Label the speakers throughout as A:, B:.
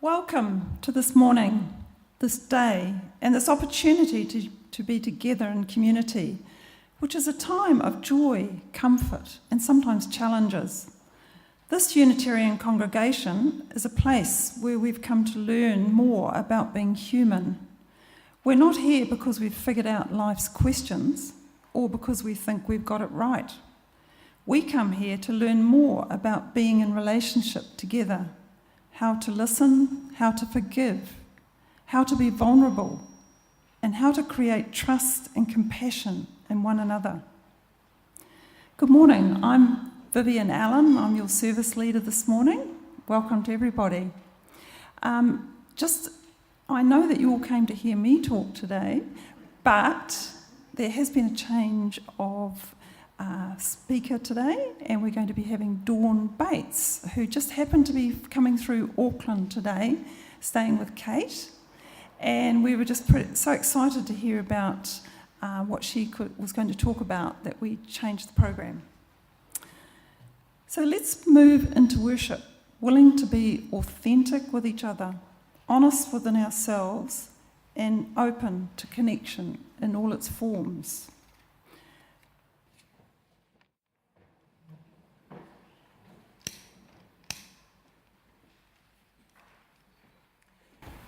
A: Welcome to this morning, this day, and this opportunity to be together in community, which is a time of joy, comfort, and sometimes challenges. This Unitarian congregation is a place where we've come to learn more about being human. We're not here because we've figured out life's questions or because we think we've got it right. We come here to learn more about being in relationship together, how to listen, how to forgive, how to be vulnerable, and how to create trust and compassion in one another. Good morning, I'm Vivian Allen. I'm your service leader this morning. Welcome to everybody. I know that you all came to hear me talk today, but there has been a change of speaker today, and we're going to be having Dawn Bates, who just happened to be coming through Auckland today, staying with Kate, and we were just so excited to hear about what she was going to talk about that we changed the program. So let's move into worship, willing to be authentic with each other, honest within ourselves, and open to connection in all its forms.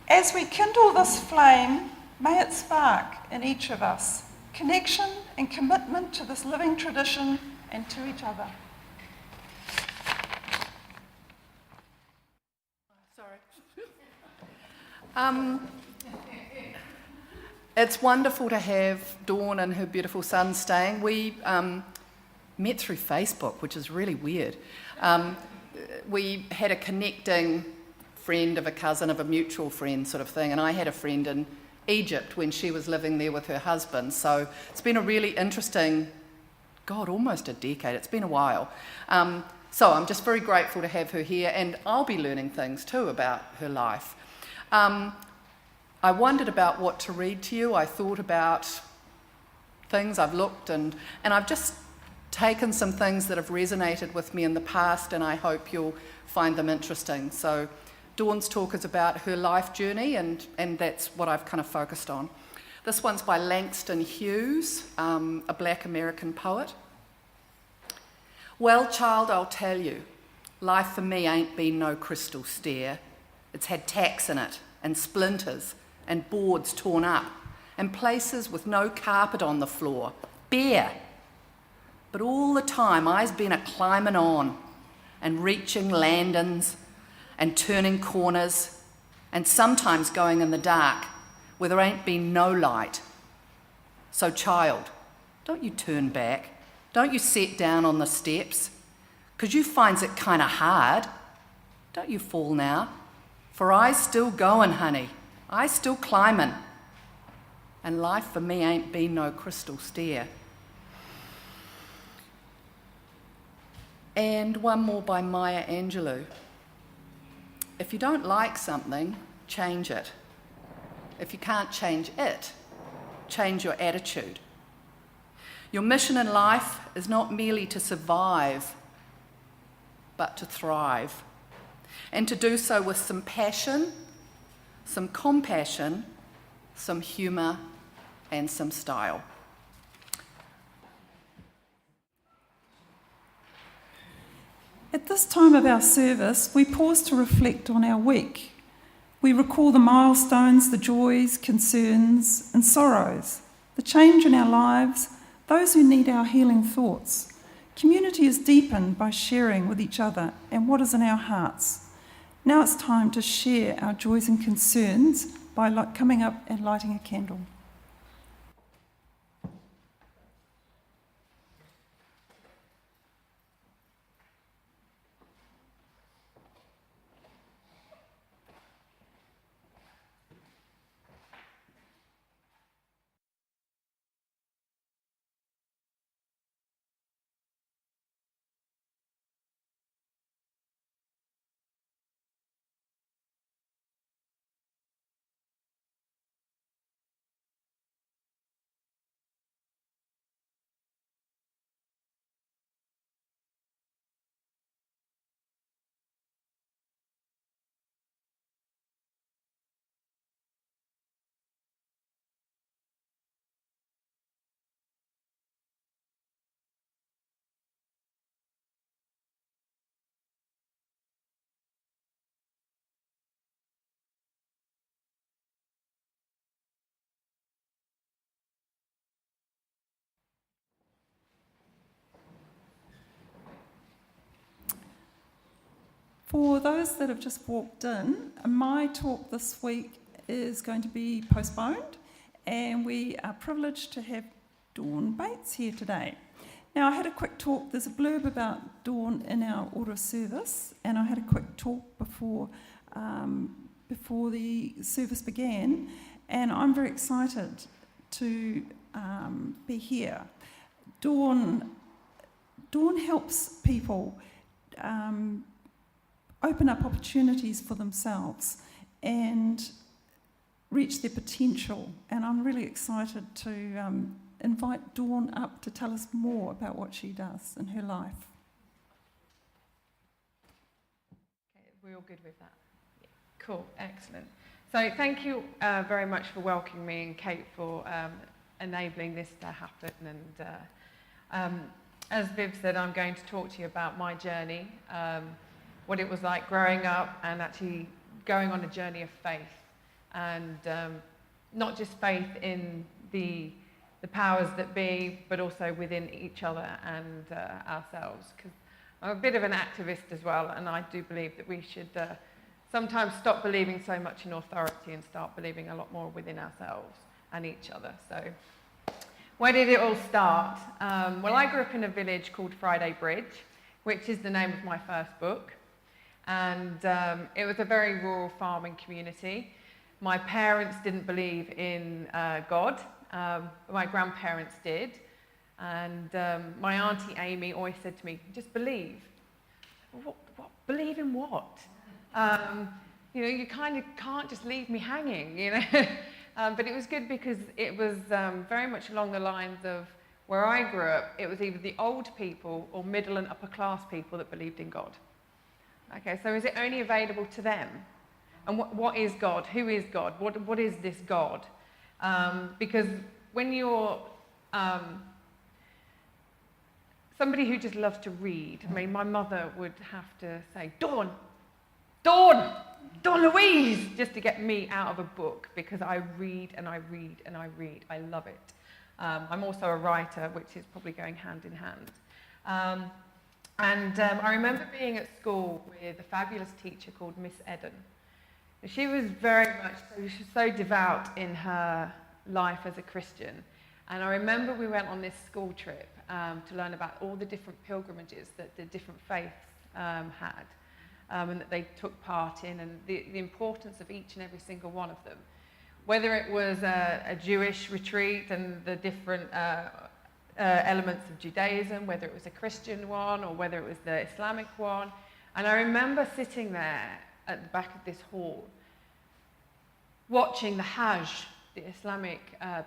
A: As we kindle this flame, may it spark in each of us connection and commitment to this living tradition and to each other.
B: It's wonderful to have Dawn and her beautiful son staying. We met through Facebook, which is really weird. We had a connecting friend of a cousin of a mutual friend sort of thing, and I had a friend in Egypt when she was living there with her husband. So it's been a really interesting, almost a decade. It's been a while. So I'm just very grateful to have her here, and I'll be learning things too about her life. I wondered about what to read to you. I thought about things, I've looked, and I've just taken some things that have resonated with me in the past, and I hope you'll find them interesting. So Dawn's talk is about her life journey, and that's what I've kind of focused on. This one's by Langston Hughes, a black American poet. Well, child, I'll tell you, life for me ain't been no crystal stair. It's had tacks in it, and splinters, and boards torn up, and places with no carpet on the floor, bare. But all the time I's been a climbing on, and reaching landings, and turning corners, and sometimes going in the dark, where there ain't been no light. So child, don't you turn back, don't you sit down on the steps, 'cause you finds it kinda hard. Don't you fall now, for I's still going, honey, I's still climbing, and life for me ain't been no crystal stair. And one more by Maya Angelou. If you don't like something, change it. If you can't change it, change your attitude. Your mission in life is not merely to survive, but to thrive. And to do so with some passion, some compassion, some humour, and some style.
A: At this time of our service, we pause to reflect on our week. We recall the milestones, the joys, concerns, and sorrows, the change in our lives, those who need our healing thoughts. Community is deepened by sharing with each other and what is in our hearts. Now it's time to share our joys and concerns by coming up and lighting a candle. For those that have just walked in, my talk this week is going to be postponed, and we are privileged to have Dawn Bates here today. Now, I had a quick talk, there's a blurb about Dawn in our order of service, and I had a quick talk before the service began, and I'm very excited to be here. Dawn helps people open up opportunities for themselves and reach their potential, and I'm really excited to invite Dawn up to tell us more about what she does in her life.
C: Okay, we're all good with that? Yeah. Cool, excellent. So thank you very much for welcoming me, and Kate for enabling this to happen. And as Viv said, I'm going to talk to you about my journey, what it was like growing up and actually going on a journey of faith. And not just faith in the powers that be, but also within each other and ourselves. Because I'm a bit of an activist as well, and I do believe that we should sometimes stop believing so much in authority and start believing a lot more within ourselves and each other. So where did it all start? Well, I grew up in a village called Friday Bridge, which is the name of my first book. And it was a very rural farming community. My parents didn't believe in God. My grandparents did. And my auntie Amy always said to me, just believe. What believe in what? You kind of can't just leave me hanging, But it was good because it was very much along the lines of where I grew up. It was either the old people or middle and upper class people that believed in God. Okay, so is it only available to them? And what is God? Who is God? What is this God? Because when you're somebody who just loves to read, I mean, my mother would have to say, Dawn Louise, just to get me out of a book, because I read and I read and I read. I love it. I'm also a writer, which is probably going hand in hand. I remember being at school with a fabulous teacher called Miss Eden. She was so devout in her life as a Christian. And I remember we went on this school trip to learn about all the different pilgrimages that the different faiths had. And that they took part in, and the importance of each and every single one of them. Whether it was a Jewish retreat and the different elements of Judaism, whether it was a Christian one or whether it was the Islamic one. And I remember sitting there at the back of this hall, watching the Hajj, the Islamic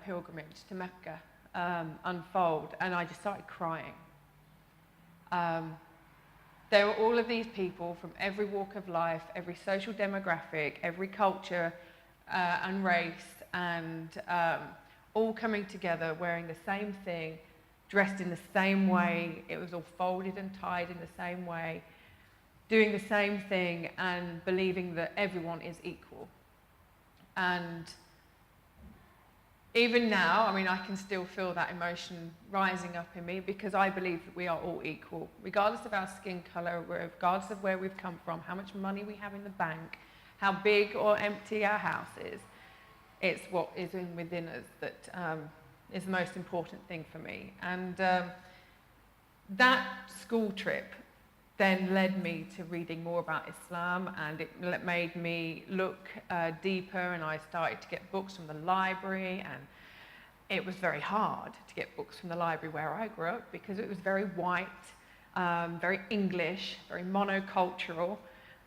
C: pilgrimage to Mecca, unfold, and I just started crying. There were all of these people from every walk of life, every social demographic, every culture and race, and all coming together wearing the same thing, dressed in the same way. It was all folded and tied in the same way, doing the same thing and believing that everyone is equal. And even now, I mean, I can still feel that emotion rising up in me, because I believe that we are all equal, regardless of our skin colour, regardless of where we've come from, how much money we have in the bank, how big or empty our house is. It's what is within us that is the most important thing for me. And that school trip then led me to reading more about Islam, and it made me look deeper, and I started to get books from the library, and it was very hard to get books from the library where I grew up, because it was very white, very English, very monocultural,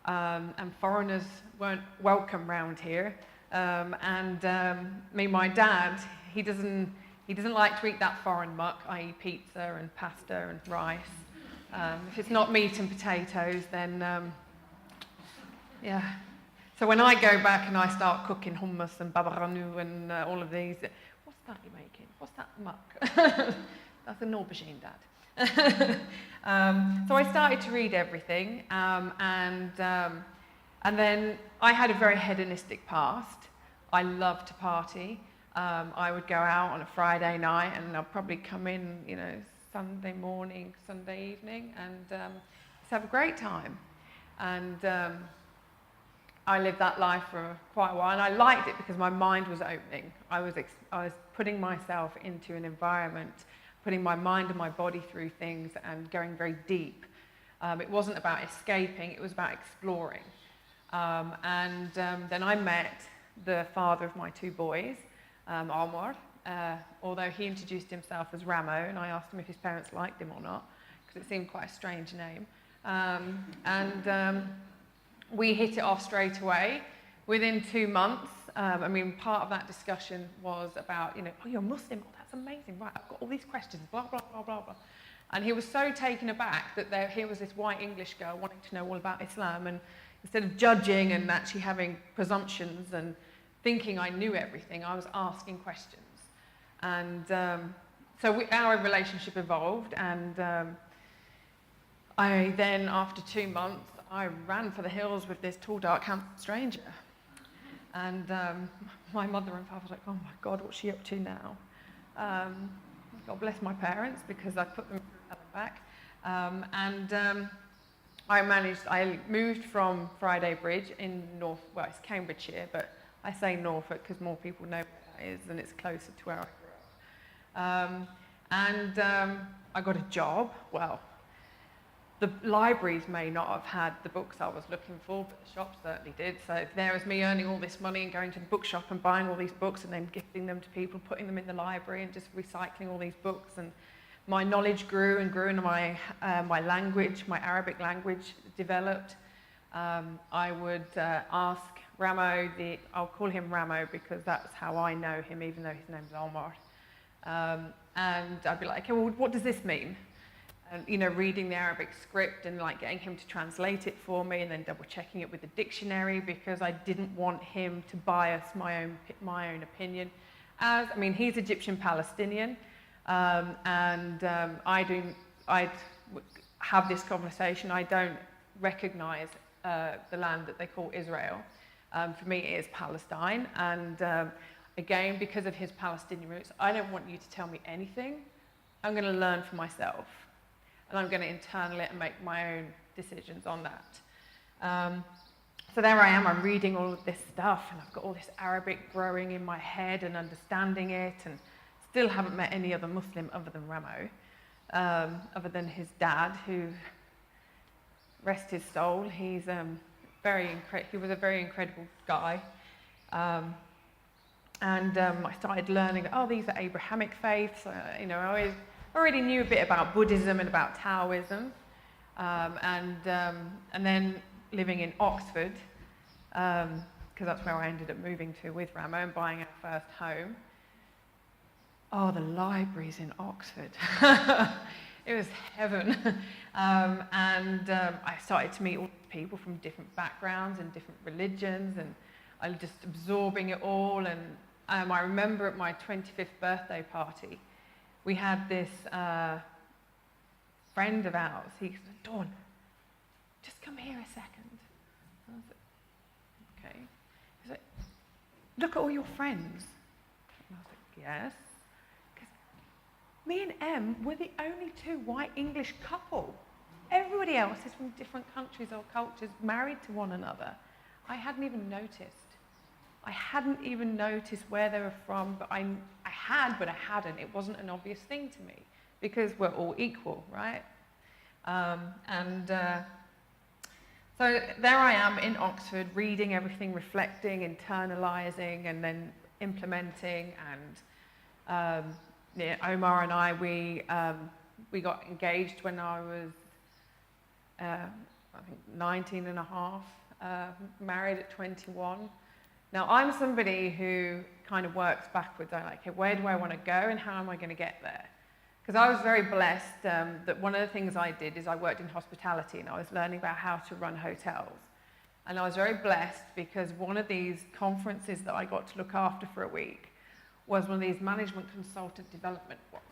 C: and foreigners weren't welcome round here. My dad, he doesn't like to eat that foreign muck, i.e. pizza and pasta and rice. If it's not meat and potatoes, then, yeah. So when I go back and I start cooking hummus and baba ganoush and all of these, what's that you're making? What's that muck? That's an aubergine, Dad. So I started to read everything, and then I had a very hedonistic past. I loved to party. I would go out on a Friday night, and I'd probably come in, Sunday morning, Sunday evening, and just have a great time. And I lived that life for quite a while, and I liked it because my mind was opening. I was putting myself into an environment, putting my mind and my body through things and going very deep. It wasn't about escaping, it was about exploring. Then I met the father of my 2 boys, Omar, although he introduced himself as Ramo, and I asked him if his parents liked him or not, because it seemed quite a strange name. We hit it off straight away. Within 2 months, part of that discussion was about, oh, you're Muslim, oh, that's amazing, right, I've got all these questions, blah, blah, blah, blah, blah. And he was so taken aback that here was this white English girl wanting to know all about Islam, and instead of judging and actually having presumptions and thinking I knew everything, I was asking questions. And our relationship evolved, and I then, after 2 months, I ran for the hills with this tall, dark, handsome stranger. And my mother and father was like, oh my God, what's she up to now? God bless my parents, because I put them back. I moved from Friday Bridge in it's Cambridgeshire, but I say Norfolk because more people know where that is, and it's closer to where I grew up. I got a job. Well, the libraries may not have had the books I was looking for, but the shop certainly did. So there was me earning all this money and going to the bookshop and buying all these books and then gifting them to people, putting them in the library and just recycling all these books. And my knowledge grew and grew, and my language, my Arabic language developed. I would ask Ramo, I'll call him Ramo because that's how I know him, even though his name's Omar. And I'd be like, okay, well, what does this mean? And, reading the Arabic script and like getting him to translate it for me, and then double checking it with the dictionary, because I didn't want him to bias my own opinion. He's Egyptian Palestinian, I'd have this conversation. I don't recognize the land that they call Israel. For me, it is Palestine. And again, because of his Palestinian roots, I don't want you to tell me anything. I'm going to learn for myself. And I'm going to internal it and make my own decisions on that. So there I am, I'm reading all of this stuff, and I've got all this Arabic growing in my head and understanding it, and still haven't met any other Muslim other than Ramo, other than his dad, who, rest his soul, he was a very incredible guy. I started learning that, these are Abrahamic faiths. I already knew a bit about Buddhism and about Taoism, and then living in Oxford, because that's where I ended up moving to with Ramo and buying our first home. Oh, the libraries in Oxford. It was heaven. I started to meet all people from different backgrounds and different religions, and I was just absorbing it all. And I remember at my 25th birthday party, we had this friend of ours. He said, Dawn, just come here a second. I was like, okay. He's like, look at all your friends. And I was like, yes. Because me and Em were the only 2 white English couple. Everybody else is from different countries or cultures, married to one another. I hadn't even noticed. I hadn't even noticed where they were from, but I hadn't. It wasn't an obvious thing to me, because we're all equal, right? So there I am in Oxford, reading everything, reflecting, internalizing, and then implementing. And Omar and I, we got engaged when I was, I think, 19 and a half, married at 21. Now, I'm somebody who kind of works backwards. I'm like, okay, where do I want to go and how am I going to get there? Because I was very blessed that one of the things I did is I worked in hospitality, and I was learning about how to run hotels. And I was very blessed because one of these conferences that I got to look after for a week was one of these management consultant development ones.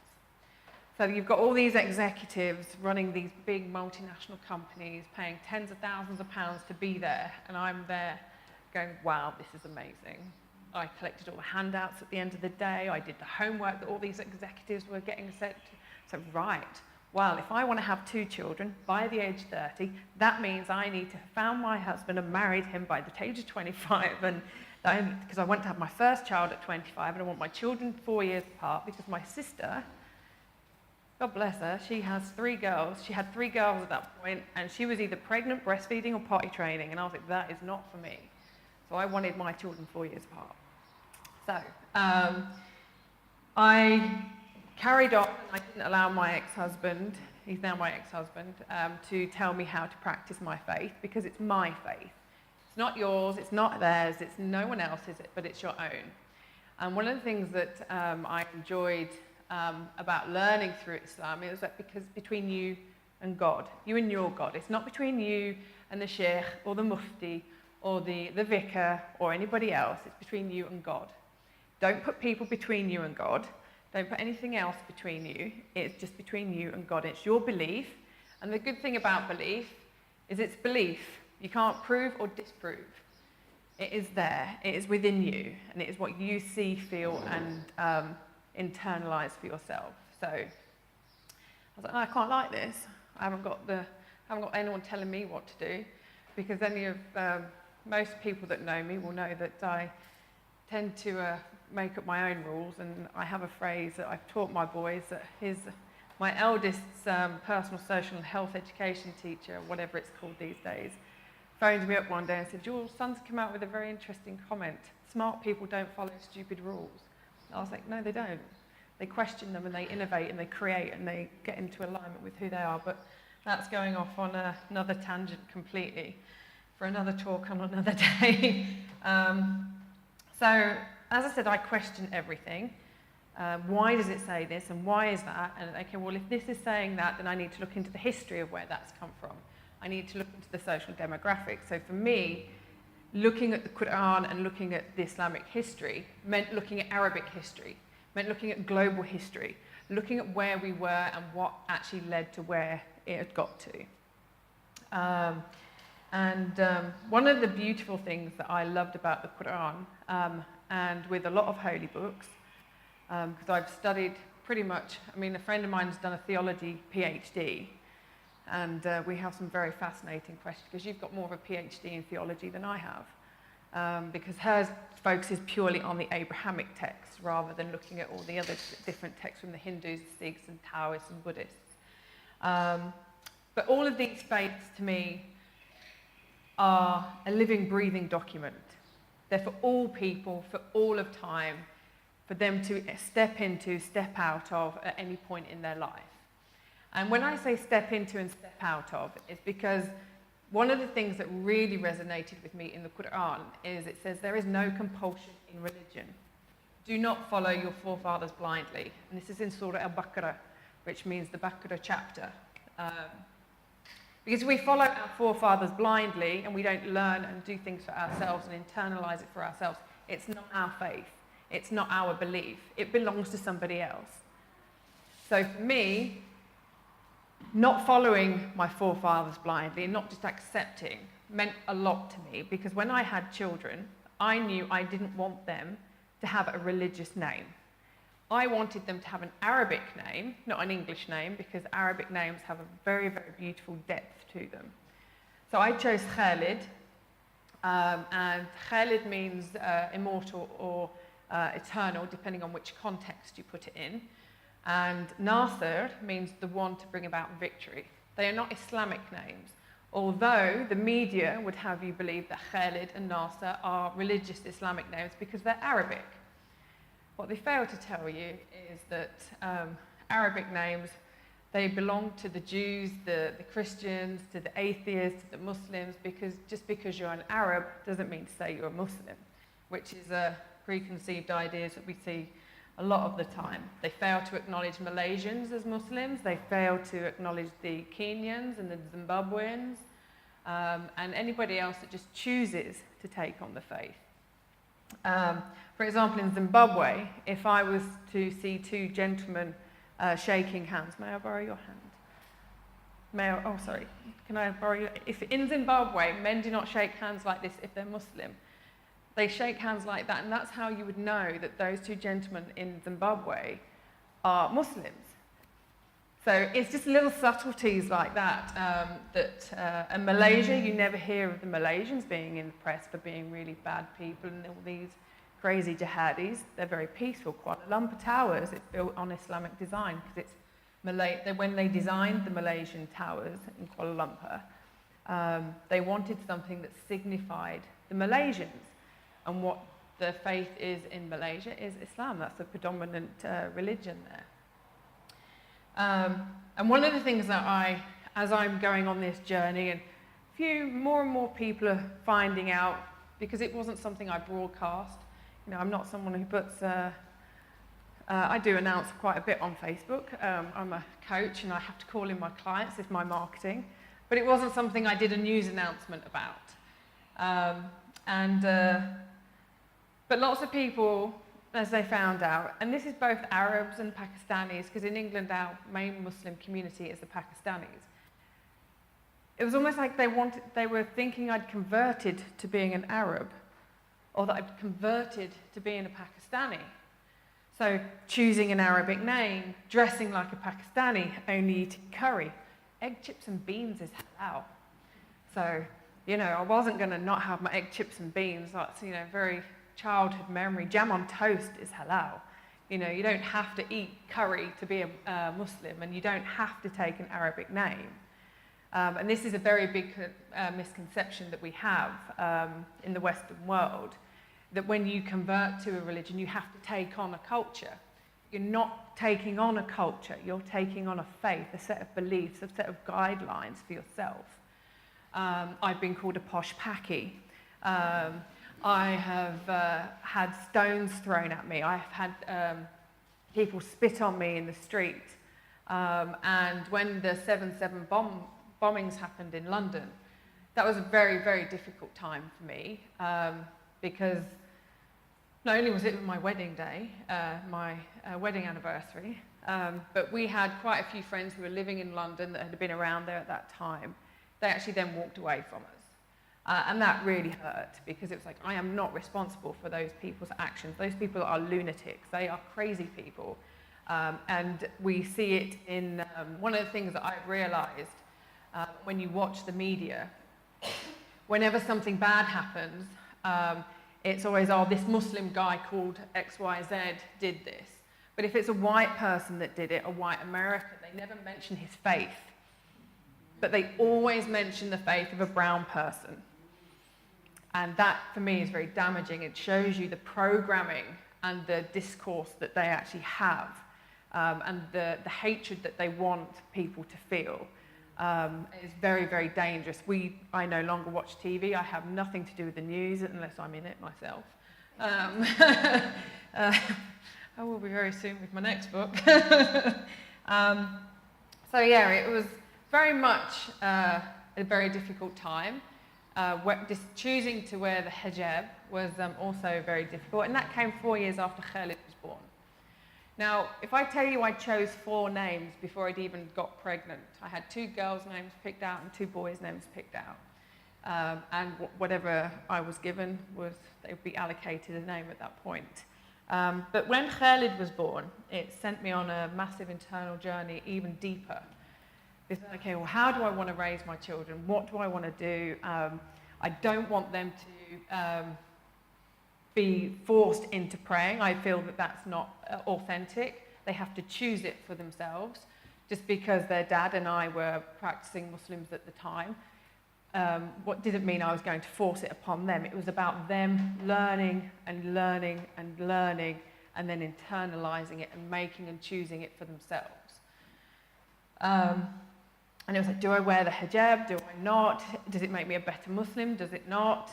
C: So you've got all these executives running these big multinational companies, paying tens of thousands of pounds to be there, and I'm there going, wow, this is amazing. I collected all the handouts at the end of the day. I did the homework that all these executives were getting sent. So, right, Well, if I want to have 2 children by the age of 30, that means I need to have found my husband and married him by the age of 25, and because I want to have my first child at 25, and I want my children 4 years apart, because my sister, God bless her, she has 3 girls. She had 3 girls at that point, and she was either pregnant, breastfeeding, or potty training, and I was like, that is not for me. So I wanted my children 4 years apart. So I carried on. I didn't allow my ex-husband, he's now my ex-husband, to tell me how to practice my faith, because it's my faith. It's not yours, it's not theirs, it's no one else's, but it's your own. And one of the things that I enjoyed about learning through Islam is that because between you and God, you and your God. It's not between you and the sheikh or the mufti or the vicar or anybody else. It's between you and God. Don't put people between you and God. Don't put anything else between you. It's just between you and God. It's your belief. And the good thing about belief is it's belief. You can't prove or disprove. It is there. It is within you. And it is what you see, feel, and internalize for yourself. So I was like, oh, I can't like this. I haven't got anyone telling me what to do, because most people that know me will know that I tend to make up my own rules, and I have a phrase that I've taught my boys that my eldest's personal social and health education teacher, whatever it's called these days, phoned me up one day and said, your son's come out with a very interesting comment. Smart people don't follow stupid rules. I was like, no, they don't. They question them and they innovate and they create and they get into alignment with who they are. But that's going off on another tangent completely for another talk on another day. So, as I said, I question everything. Why does it say this and why is that? And okay, well, if this is saying that, then I need to look into the history of where that's come from. I need to look into the social demographics. So for me, looking at the Quran and looking at the Islamic history meant looking at Arabic history, meant looking at global history, looking at where we were and what actually led to where it had got to. One of the beautiful things that I loved about the Quran, and with a lot of holy books, because I've studied pretty much, a friend of mine has done a theology PhD, and we have some very fascinating questions, because you've got more of a PhD in theology than I have, because hers focuses purely on the Abrahamic texts rather than looking at all the other different texts from the Hindus, Sikhs, and Taoists and Buddhists. But all of these faiths, to me, are a living, breathing document. They're for all people, for all of time, for them to step into, step out of at any point in their life. And when I say step into and step out of, it's because one of the things that really resonated with me in the Quran is it says there is no compulsion in religion. Do not follow your forefathers blindly. And this is in Surah Al-Baqarah, which means the Baqarah chapter. Because we follow our forefathers blindly and we don't learn and do things for ourselves and internalize it for ourselves, it's not our faith. It's not our belief. It belongs to somebody else. So for me, not following my forefathers blindly and not just accepting meant a lot to me, because when I had children, I knew I didn't want them to have a religious name. I wanted them to have an Arabic name, not an English name, because Arabic names have a very, very beautiful depth to them. So I chose Khalid, and Khalid means immortal or eternal, depending on which context you put it in. And Nasser means the one to bring about victory. They are not Islamic names, although the media would have you believe that Khalid and Nasser are religious Islamic names because they're Arabic. What they fail to tell you is that Arabic names, they belong to the Jews, the Christians, to the atheists, to the Muslims, because just because you're an Arab doesn't mean to say you're a Muslim, which is preconceived ideas that we see a lot of the time. They fail to acknowledge Malaysians as Muslims, they fail to acknowledge the Kenyans and the Zimbabweans, and anybody else that just chooses to take on the faith. For example, in Zimbabwe, if I was to see 2 gentlemen shaking hands, may I borrow your hand? Can I borrow your? If in Zimbabwe, men do not shake hands like this if they're Muslim. They shake hands like that, and that's how you would know that those 2 gentlemen in Zimbabwe are Muslims. So it's just little subtleties like that. In Malaysia, you never hear of the Malaysians being in the press for being really bad people and all these crazy jihadis. They're very peaceful. Kuala Lumpur Towers, it's built on Islamic design because it's when they designed the Malaysian towers in Kuala Lumpur, they wanted something that signified the Malaysians. And what the faith is in Malaysia is Islam. That's the predominant religion there. And one of the things that as I'm going on this journey, and more and more people are finding out, because it wasn't something I broadcast. You know, I'm not someone who puts, I do announce quite a bit on Facebook. I'm a coach and I have to call in my clients, it's my marketing. But it wasn't something I did a news announcement about. But lots of people, as they found out, and this is both Arabs and Pakistanis, because in England our main Muslim community is the Pakistanis. It was almost like they were thinking I'd converted to being an Arab, or that I'd converted to being a Pakistani. So choosing an Arabic name, dressing like a Pakistani, only eating curry. Egg, chips and beans is halal. So, you know, I wasn't going to not have my egg, chips and beans. That's, you know, very childhood memory. Jam on toast is halal. You know, you don't have to eat curry to be a Muslim, and you don't have to take an Arabic name. And this is a very big misconception that we have in the Western world, that when you convert to a religion, you have to take on a culture. You're not taking on a culture, you're taking on a faith, a set of beliefs, a set of guidelines for yourself. I've been called a posh Paki. I have had stones thrown at me. I've had people spit on me in the street. And when the 7/7 bombings happened in London, that was a very, very difficult time for me, because not only was it my wedding day, my wedding anniversary, but we had quite a few friends who were living in London that had been around there at that time. They actually then walked away from us. And that really hurt, because it was like, I am not responsible for those people's actions. Those people are lunatics. They are crazy people. And we see it in one of the things that I've realized when you watch the media, whenever something bad happens, it's always, oh, this Muslim guy called XYZ did this. But if it's a white person that did it, a white American, they never mention his faith. But they always mention the faith of a brown person. And that, for me, is very damaging. It shows you the programming and the discourse that they actually have, and the hatred that they want people to feel. Is very, very dangerous. I no longer watch TV. I have nothing to do with the news unless I'm in it myself. I will be very soon with my next book. So yeah, it was very much a very difficult time. Just choosing to wear the hijab was also very difficult, and that came 4 years after Khalid was born. Now, if I tell you I chose 4 names before I'd even got pregnant, I had 2 girls' names picked out and 2 boys' names picked out. And whatever I was given, they would be allocated a name at that point. But when Khalid was born, it sent me on a massive internal journey, even deeper. It's like, okay, well, how do I want to raise my children? What do I want to do? I don't want them to be forced into praying. I feel that that's not authentic. They have to choose it for themselves. Just because their dad and I were practicing Muslims at the time, what didn't mean I was going to force it upon them. It was about them learning and learning and learning, and then internalizing it and making and choosing it for themselves. And it was like, do I wear the hijab? Do I not? Does it make me a better Muslim? Does it not?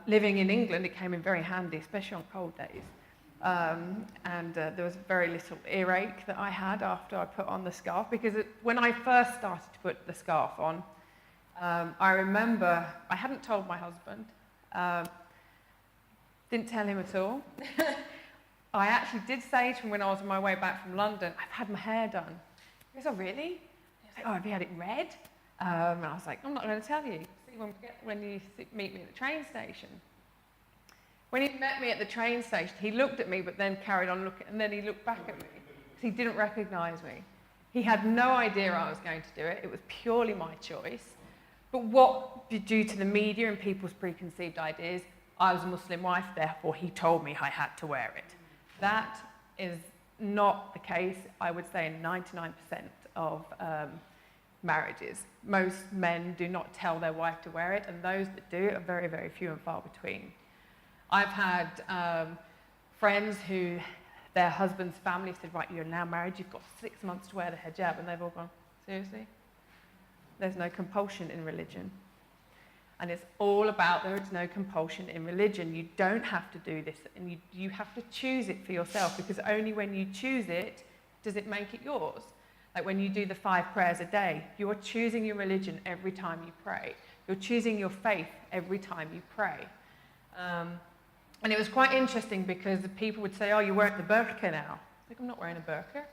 C: Living in England, it came in very handy, especially on cold days. There was very little earache that I had after I put on the scarf, because when I first started to put the scarf on, I remember I hadn't told my husband, didn't tell him at all. I actually did say to him when I was on my way back from London, I've had my hair done. He goes, oh, really? He was like, oh, have you had it red? And I was like, I'm not going to tell you. See when you meet me at the train station. When he met me at the train station, he looked at me, but then carried on looking, and then he looked back at me, because he didn't recognise me. He had no idea I was going to do it. It was purely my choice. But what, due to the media and people's preconceived ideas, I was a Muslim wife, therefore he told me I had to wear it. That is not the case, I would say, in 99% of marriages. Most men do not tell their wife to wear it, and those that do are very, very few and far between. I've had friends who their husband's family said, right, you're now married, you've got 6 months to wear the hijab, and they've all gone, seriously? There's no compulsion in religion. And it's all about there is no compulsion in religion. You don't have to do this, and you have to choose it for yourself, because only when you choose it does it make it yours. Like when you do the 5 prayers a day, you're choosing your religion every time you pray. You're choosing your faith every time you pray. And it was quite interesting because the people would say, oh, you're wearing the burqa now. Like, I'm not wearing a burqa, I'm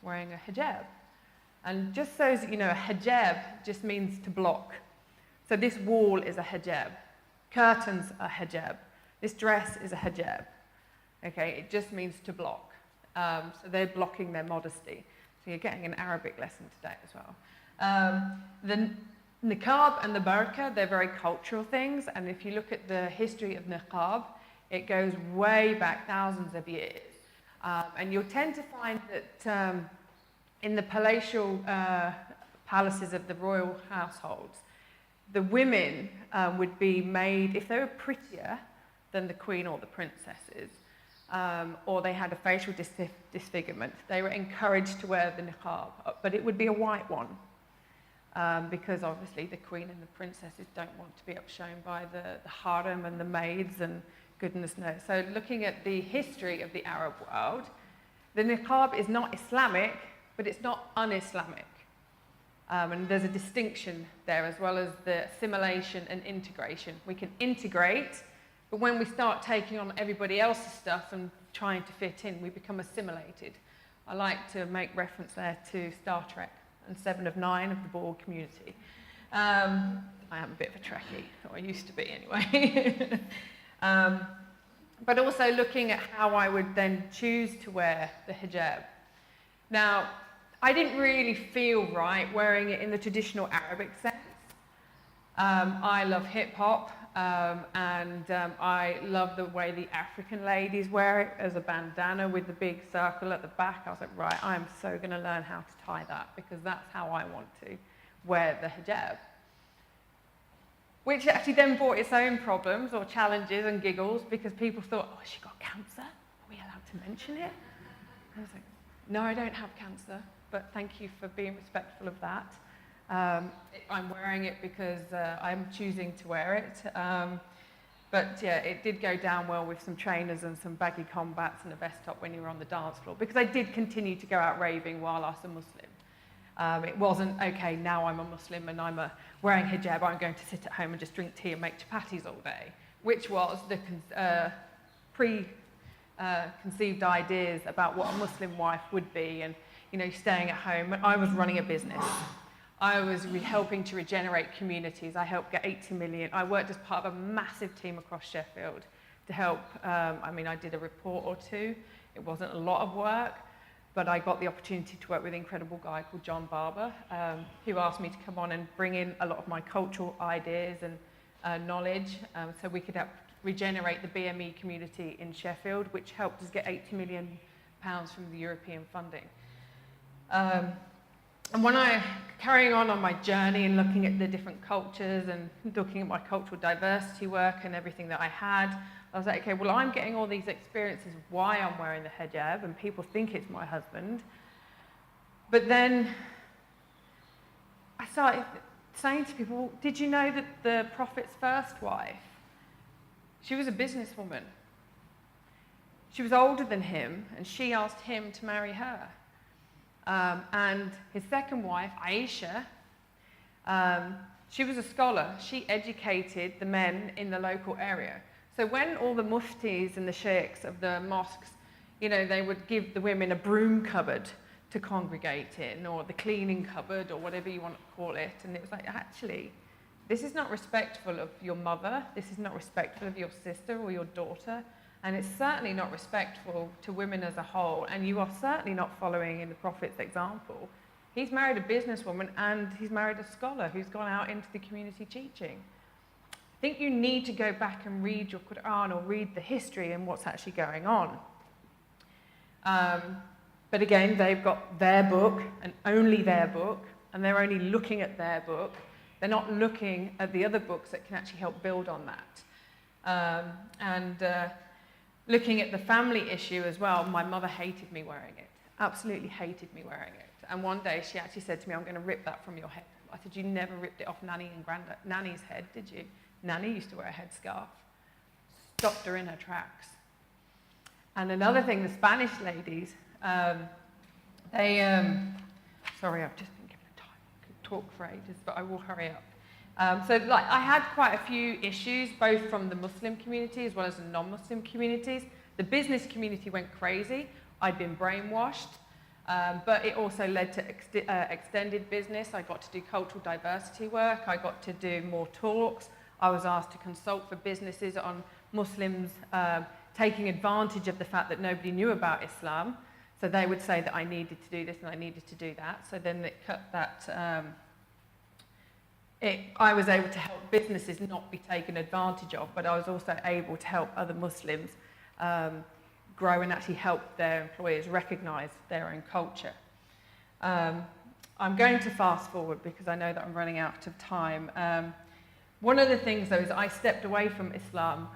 C: wearing a hijab. And just so that you know, a hijab just means to block. So this wall is a hijab. Curtains are hijab. This dress is a hijab. Okay, it just means to block. So they're blocking their modesty. So you're getting an Arabic lesson today as well. The niqab and the burqa, they're very cultural things. And if you look at the history of niqab, it goes way back thousands of years. And you'll tend to find that in the palatial palaces of the royal households, the women would be made, if they were prettier than the queen or the princesses, or they had a facial disfigurement, they were encouraged to wear the niqab, but it would be a white one, because obviously the queen and the princesses don't want to be upshown by the harem and the maids and goodness knows. So looking at the history of the Arab world, the niqab is not Islamic, but it's not un-Islamic. And there's a distinction there, as well as the assimilation and integration. We can integrate, but when we start taking on everybody else's stuff and trying to fit in, we become assimilated. I like to make reference there to Star Trek and 7 of 9 of the Borg community. I am a bit of a Trekkie, or I used to be anyway. But also looking at how I would then choose to wear the hijab. Now, I didn't really feel right wearing it in the traditional Arabic sense. I love hip hop, and I love the way the African ladies wear it as a bandana with the big circle at the back. I was like, right, I'm so going to learn how to tie that, because that's how I want to wear the hijab. Which actually then brought its own problems or challenges and giggles, because people thought, oh, has she got cancer? Are we allowed to mention it? I was like, no, I don't have cancer, but thank you for being respectful of that. I'm wearing it because I'm choosing to wear it. But yeah, it did go down well with some trainers and some baggy combats and a vest top when you were on the dance floor, because I did continue to go out raving while I was a Muslim. It wasn't, okay, now I'm a Muslim and I'm wearing hijab, I'm going to sit at home and just drink tea and make chapatis all day, which was the preconceived ideas about what a Muslim wife would be, and staying at home. I was running a business. I was helping to regenerate communities. I helped get 80 million. I worked as part of a massive team across Sheffield to help. I did a report or two. It wasn't a lot of work, but I got the opportunity to work with an incredible guy called John Barber, who asked me to come on and bring in a lot of my cultural ideas and knowledge, so we could help regenerate the BME community in Sheffield, which helped us get £80 million from the European funding. And when carrying on my journey and looking at the different cultures and looking at my cultural diversity work and everything that I had, I was like, okay, well, I'm getting all these experiences of why I'm wearing the hijab, and people think it's my husband. But then I started saying to people, well, did you know that the Prophet's first wife, she was a businesswoman? She was older than him, and she asked him to marry her. And his second wife, Aisha, she was a scholar. She educated the men in the local area. So when all the muftis and the sheikhs of the mosques, they would give the women a broom cupboard to congregate in, or the cleaning cupboard, or whatever you want to call it. And it was like, actually, this is not respectful of your mother. This is not respectful of your sister or your daughter. And it's certainly not respectful to women as a whole. And you are certainly not following in the Prophet's example He's married a businesswoman and he's married a scholar who's gone out into the community teaching. I think you need to go back and read your Quran or read the history and what's actually going on. But again, they've got their book and only their book, and they're only looking at their book. They're not looking at the other books that can actually help build on that. Looking at the family issue as well, my mother hated me wearing it, absolutely hated me wearing it. And one day she actually said to me, I'm going to rip that from your head. I said, you never ripped it off Nanny's head, did you? Nanny used to wear a headscarf. Stopped her in her tracks. And another thing, the Spanish ladies, sorry, I've just been given a time. I could talk for ages, but I will hurry up. I had quite a few issues, both from the Muslim community as well as the non-Muslim communities. The business community went crazy. I'd been brainwashed, but it also led to extended business. I got to do cultural diversity work. I got to do more talks. I was asked to consult for businesses on Muslims taking advantage of the fact that nobody knew about Islam. So they would say that I needed to do this and I needed to do that. So then it cut that... I was able to help businesses not be taken advantage of, but I was also able to help other Muslims grow and actually help their employers recognise their own culture. I'm going to fast forward because I know that I'm running out of time. One of the things, though, is I stepped away from Islam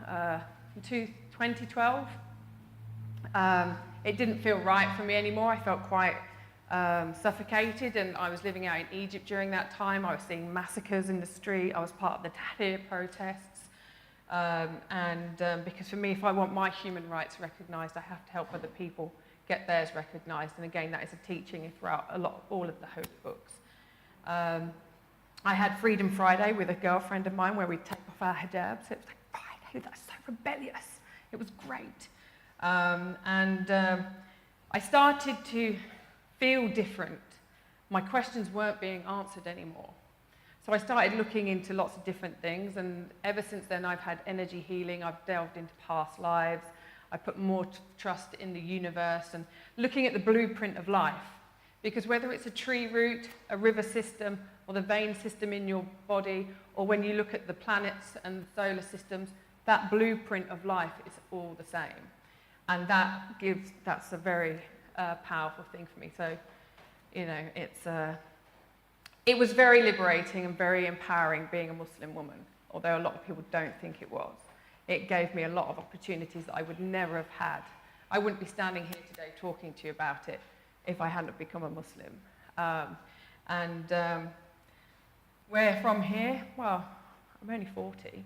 C: in 2012. It didn't feel right for me anymore. I felt quite suffocated, and I was living out in Egypt during that time. I was seeing massacres in the street. I was part of the Tahrir protests. Because for me, if I want my human rights recognised, I have to help other people get theirs recognised. And again, that is a teaching throughout all of the holy books. I had Freedom Friday with a girlfriend of mine where we'd take off our hijabs. It was like, Friday, that's so rebellious. It was great. I started to feel different. My questions weren't being answered anymore. So I started looking into lots of different things, and ever since then I've had energy healing, I've delved into past lives, I put more trust in the universe and looking at the blueprint of life. Because whether it's a tree root, a river system, or the vein system in your body, or when you look at the planets and the solar systems, that blueprint of life is all the same. And that's a very powerful thing for me. So, it was very liberating and very empowering being a Muslim woman, although a lot of people don't think it was. It gave me a lot of opportunities that I would never have had. I wouldn't be standing here today talking to you about it if I hadn't become a Muslim. Where from here? Well, I'm only 40.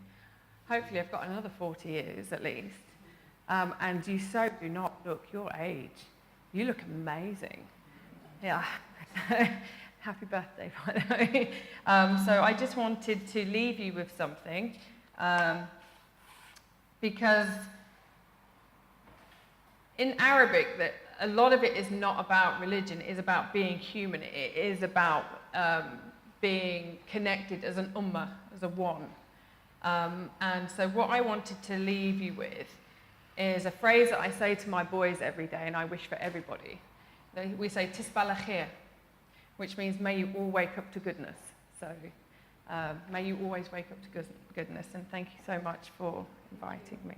C: Hopefully I've got another 40 years at least. And you so do not look your age. You look amazing. Yeah. Happy birthday, by the way. So I just wanted to leave you with something. Because in Arabic, that a lot of it is not about religion, it is about being human. It is about being connected as an ummah, as a one. And so what I wanted to leave you with is a phrase that I say to my boys every day, and I wish for everybody. We say, Tisbah al khair, which means may you all wake up to goodness. So may you always wake up to goodness, and thank you so much for inviting me.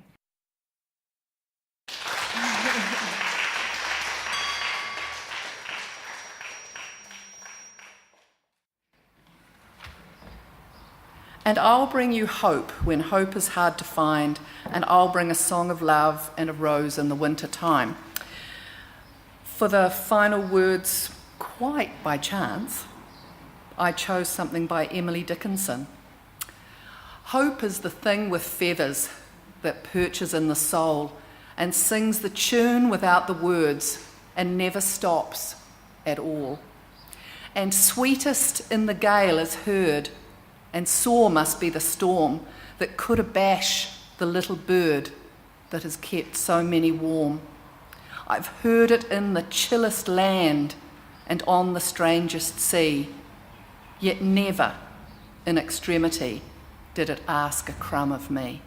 B: And I'll bring you hope when hope is hard to find, and I'll bring a song of love and a rose in the winter time. For the final words, quite by chance, I chose something by Emily Dickinson. Hope is the thing with feathers that perches in the soul and sings the tune without the words and never stops at all. And sweetest in the gale is heard, and sore must be the storm that could abash the little bird that has kept so many warm. I've heard it in the chillest land and on the strangest sea, yet never in extremity did it ask a crumb of me.